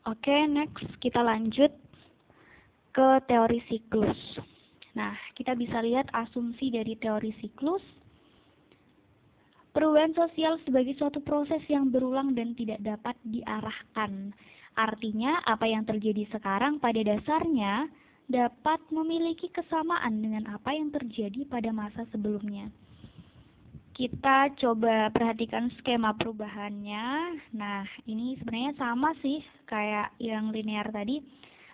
Oke, next kita lanjut ke teori siklus. Nah, kita bisa lihat asumsi dari teori siklus. Perubahan sosial sebagai suatu proses yang berulang dan tidak dapat diarahkan. Artinya, apa yang terjadi sekarang pada dasarnya dapat memiliki kesamaan dengan apa yang terjadi pada masa sebelumnya. Kita coba perhatikan skema perubahannya. Nah, ini sebenarnya sama sih kayak yang linear tadi.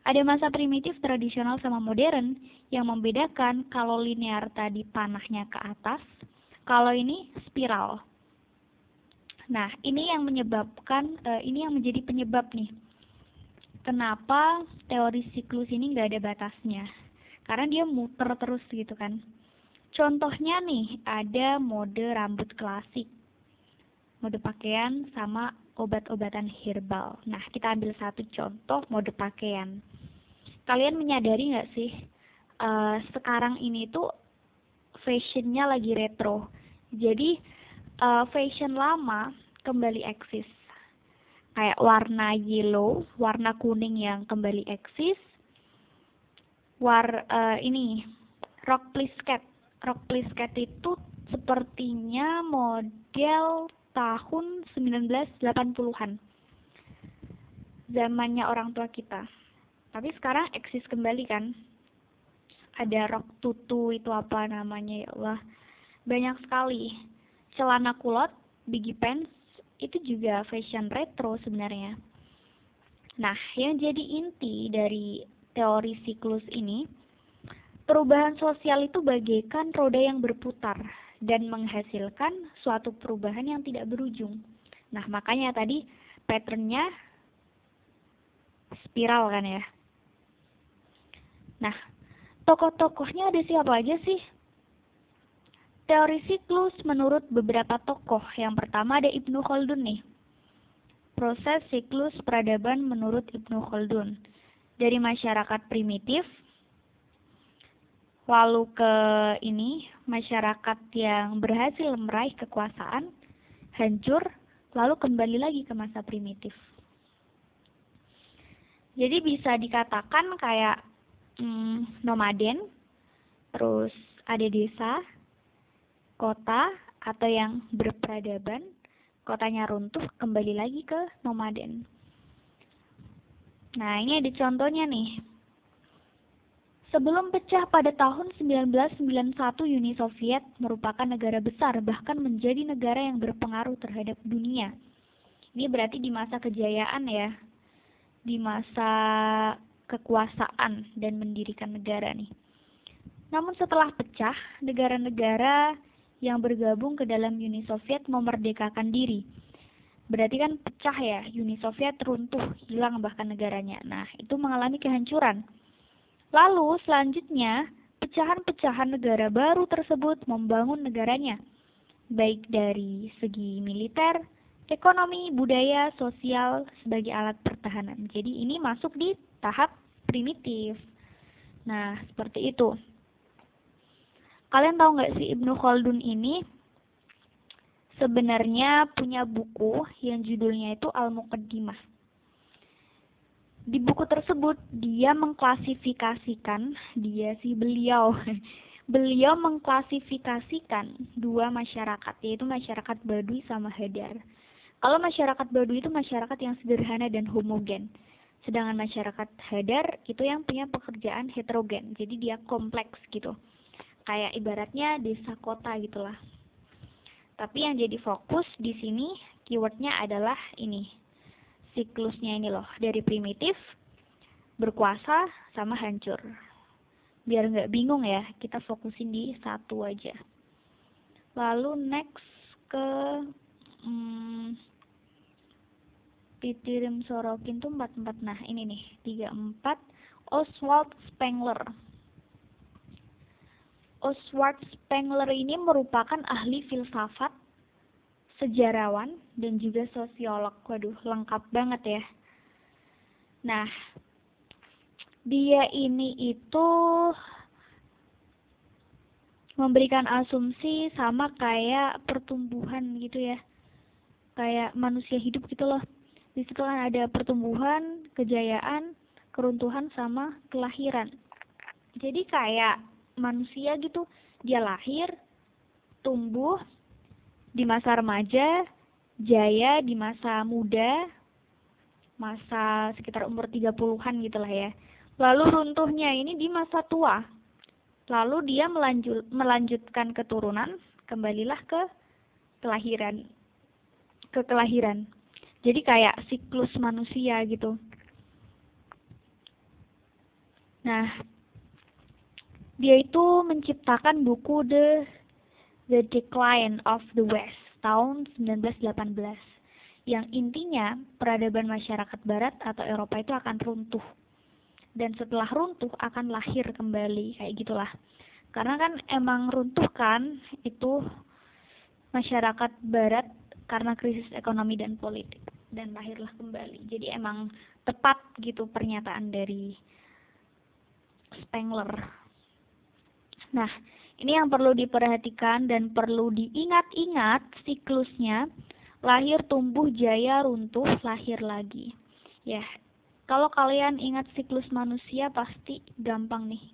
Ada masa primitif, tradisional, sama modern. Yang membedakan kalau linear tadi panahnya ke atas, kalau ini spiral. Nah, ini yang menjadi penyebab nih. Kenapa teori siklus ini nggak ada batasnya? Karena dia muter terus gitu kan. Contohnya nih, ada mode rambut klasik, mode pakaian, sama obat-obatan herbal. Nah, kita ambil satu contoh mode pakaian. Kalian menyadari nggak sih, sekarang ini tuh fashionnya lagi retro. Jadi, fashion lama kembali eksis. Kayak warna yellow, warna kuning yang kembali eksis. Ini, rok plisket. Rok plisket itu sepertinya model tahun 1980-an. Zamannya orang tua kita. Tapi sekarang eksis kembali kan. Ada rok tutu, itu apa namanya ya Allah. Banyak sekali. Celana kulot, baggy pants, itu juga fashion retro sebenarnya. Nah, yang jadi inti dari teori siklus ini, perubahan sosial itu bagaikan roda yang berputar dan menghasilkan suatu perubahan yang tidak berujung. Nah, makanya tadi patternnya spiral kan ya. Nah, tokoh-tokohnya ada siapa aja sih? Teori siklus menurut beberapa tokoh. Yang pertama ada Ibnu Khaldun nih. Proses siklus peradaban menurut Ibnu Khaldun. Dari masyarakat primitif, lalu ke masyarakat yang berhasil meraih kekuasaan, hancur, lalu kembali lagi ke masa primitif. Jadi bisa dikatakan kayak nomaden, terus ada desa, kota, atau yang berperadaban, kotanya runtuh, kembali lagi ke nomaden. Nah, ini ada contohnya nih. Sebelum pecah pada tahun 1991, Uni Soviet merupakan negara besar, bahkan menjadi negara yang berpengaruh terhadap dunia. Ini berarti di masa kejayaan ya, di masa kekuasaan dan mendirikan negara nih. Namun setelah pecah, negara-negara yang bergabung ke dalam Uni Soviet memerdekakan diri. Berarti kan pecah ya, Uni Soviet runtuh, hilang bahkan negaranya. Nah, itu mengalami kehancuran. Lalu selanjutnya, pecahan-pecahan negara baru tersebut membangun negaranya, baik dari segi militer, ekonomi, budaya, sosial, sebagai alat pertahanan. Jadi ini masuk di tahap primitif. Nah, seperti itu. Kalian tahu nggak sih Ibnu Khaldun ini sebenarnya punya buku yang judulnya itu Al-Muqaddimah. Di buku tersebut dia mengklasifikasikan, beliau mengklasifikasikan dua masyarakat, yaitu masyarakat Baduy sama Hadar. Kalau masyarakat Baduy itu masyarakat yang sederhana dan homogen. Sedangkan masyarakat Hadar itu yang punya pekerjaan heterogen, jadi dia kompleks gitu. Kayak ibaratnya desa kota gitulah. Tapi yang jadi fokus di sini keywordnya adalah ini. Siklusnya ini loh, dari primitif, berkuasa, sama hancur. Biar nggak bingung ya, kita fokusin di satu aja. Lalu next ke Pitirim Sorokin tuh 44. Nah ini nih, 34. Oswald Spengler. Oswald Spengler ini merupakan ahli filsafat, sejarawan, dan juga sosiolog. Waduh, lengkap banget ya. Nah, dia ini itu memberikan asumsi sama kayak pertumbuhan gitu ya. Kayak manusia hidup gitu loh. Di situ kan ada pertumbuhan, kejayaan, keruntuhan, sama kelahiran. Jadi kayak manusia gitu, dia lahir, tumbuh di masa remaja, jaya di masa muda, masa sekitar umur 30-an gitulah ya. Lalu runtuhnya ini di masa tua. Lalu dia melanjutkan keturunan, kembalilah ke kelahiran. Jadi kayak siklus manusia gitu. Nah, dia itu menciptakan buku The Decline of the West tahun 1918 yang intinya peradaban masyarakat barat atau Eropa itu akan runtuh. Dan setelah runtuh akan lahir kembali, kayak gitulah. Karena kan emang runtuh kan itu masyarakat barat karena krisis ekonomi dan politik, dan lahirlah kembali. Jadi emang tepat gitu pernyataan dari Spengler. Nah, ini yang perlu diperhatikan dan perlu diingat-ingat siklusnya: lahir, tumbuh, jaya, runtuh, lahir lagi. Ya, kalau kalian ingat siklus manusia pasti gampang nih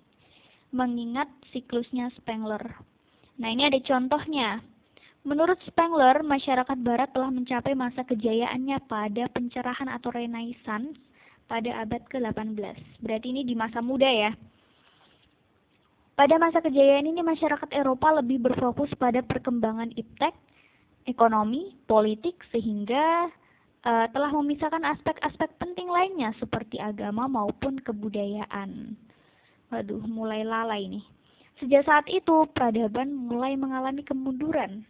mengingat siklusnya Spengler. Nah, ini ada contohnya. Menurut Spengler, masyarakat barat telah mencapai masa kejayaannya pada pencerahan atau Renaissance pada abad ke-18. Berarti ini di masa muda ya. Pada masa kejayaan ini masyarakat Eropa lebih berfokus pada perkembangan iptek, ekonomi, politik, sehingga telah memisahkan aspek-aspek penting lainnya seperti agama maupun kebudayaan. Waduh, mulai lalai nih. Sejak saat itu, peradaban mulai mengalami kemunduran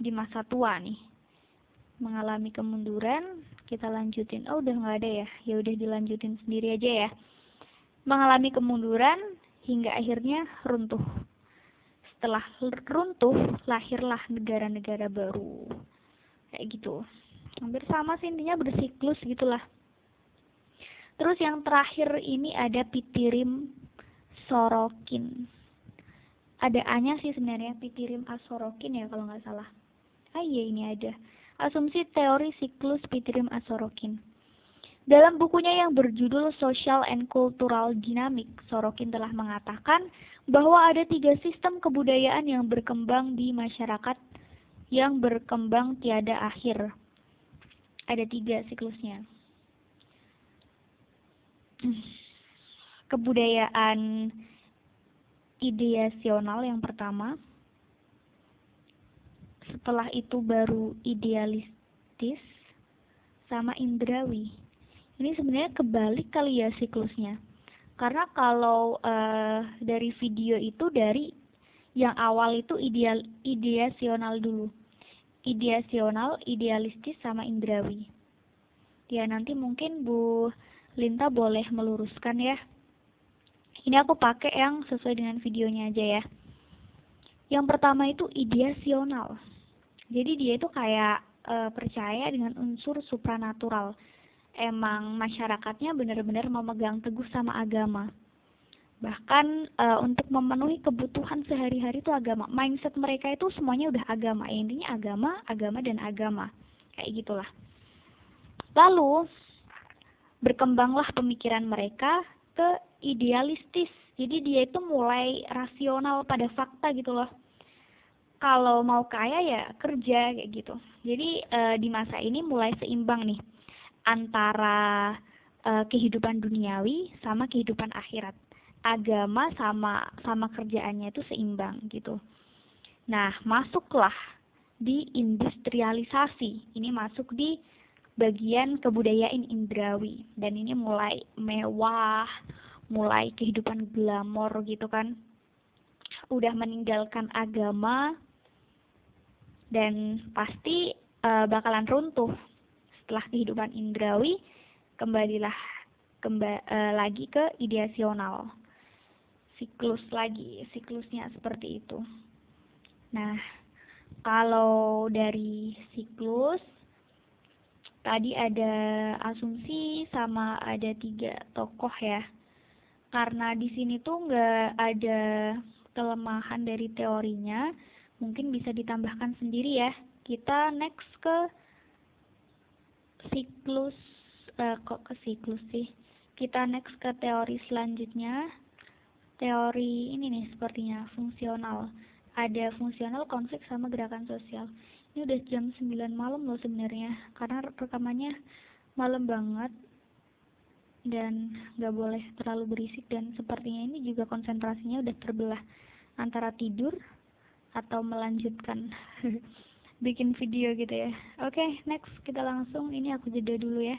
di masa tua nih. Mengalami kemunduran, kita lanjutin. Oh, udah nggak ada ya? Ya udah dilanjutin sendiri aja ya. Mengalami kemunduran hingga akhirnya runtuh. Setelah runtuh, lahirlah negara-negara baru. Kayak gitu. Hampir sama sih, intinya bersiklus gitulah. Terus yang terakhir ini ada Pitirim Sorokin. Ada A-nya sih sebenarnya, Pitirim A. Sorokin ya kalau nggak salah. Ah iya, ini ada. Asumsi teori siklus Pitirim A. Sorokin. Dalam bukunya yang berjudul Social and Cultural Dynamic, Sorokin telah mengatakan bahwa ada 3 sistem kebudayaan yang berkembang di masyarakat yang berkembang tiada akhir. Ada 3 siklusnya. Kebudayaan ideasional yang pertama, setelah itu baru idealistis, sama indrawi. Ini sebenarnya kebalik kali ya siklusnya. Karena kalau dari video itu, dari yang awal itu ideasional dulu. Ideasional, idealistis, sama indrawi. Ya nanti mungkin Bu Linta boleh meluruskan ya. Ini aku pakai yang sesuai dengan videonya aja ya. Yang pertama itu ideasional. Jadi dia itu kayak percaya dengan unsur supranatural. Emang masyarakatnya benar-benar memegang teguh sama agama. Bahkan untuk memenuhi kebutuhan sehari-hari itu agama. Mindset mereka itu semuanya udah agama. Intinya agama, agama, dan agama. Kayak gitulah. Lalu berkembanglah pemikiran mereka ke idealistis. Jadi dia itu mulai rasional pada fakta gitu loh. Kalau mau kaya ya kerja kayak gitu. Jadi di masa ini mulai seimbang nih antara kehidupan duniawi sama kehidupan akhirat. Agama sama kerjaannya itu seimbang gitu. Nah, masuklah di industrialisasi. Ini masuk di bagian kebudayaan indrawi, dan ini mulai mewah, mulai kehidupan glamor gitu kan. Udah meninggalkan agama dan pasti bakalan runtuh. Setelah kehidupan indrawi, kembalilah lagi ke ideasional. Siklusnya seperti itu. Nah, kalau dari siklus tadi ada asumsi sama ada 3 tokoh ya. Karena di sini tuh nggak ada kelemahan dari teorinya, mungkin bisa ditambahkan sendiri ya. Kita next ke siklus, kok ke siklus sih? Kita next ke teori selanjutnya. Teori ini nih sepertinya fungsional. Ada fungsional, konflik, sama gerakan sosial. Ini udah jam 9 malam loh sebenarnya, karena rekamannya malam banget dan nggak boleh terlalu berisik, dan sepertinya ini juga konsentrasinya udah terbelah antara tidur atau melanjutkan bikin video gitu ya. Oke, next kita langsung, ini aku jeda dulu ya.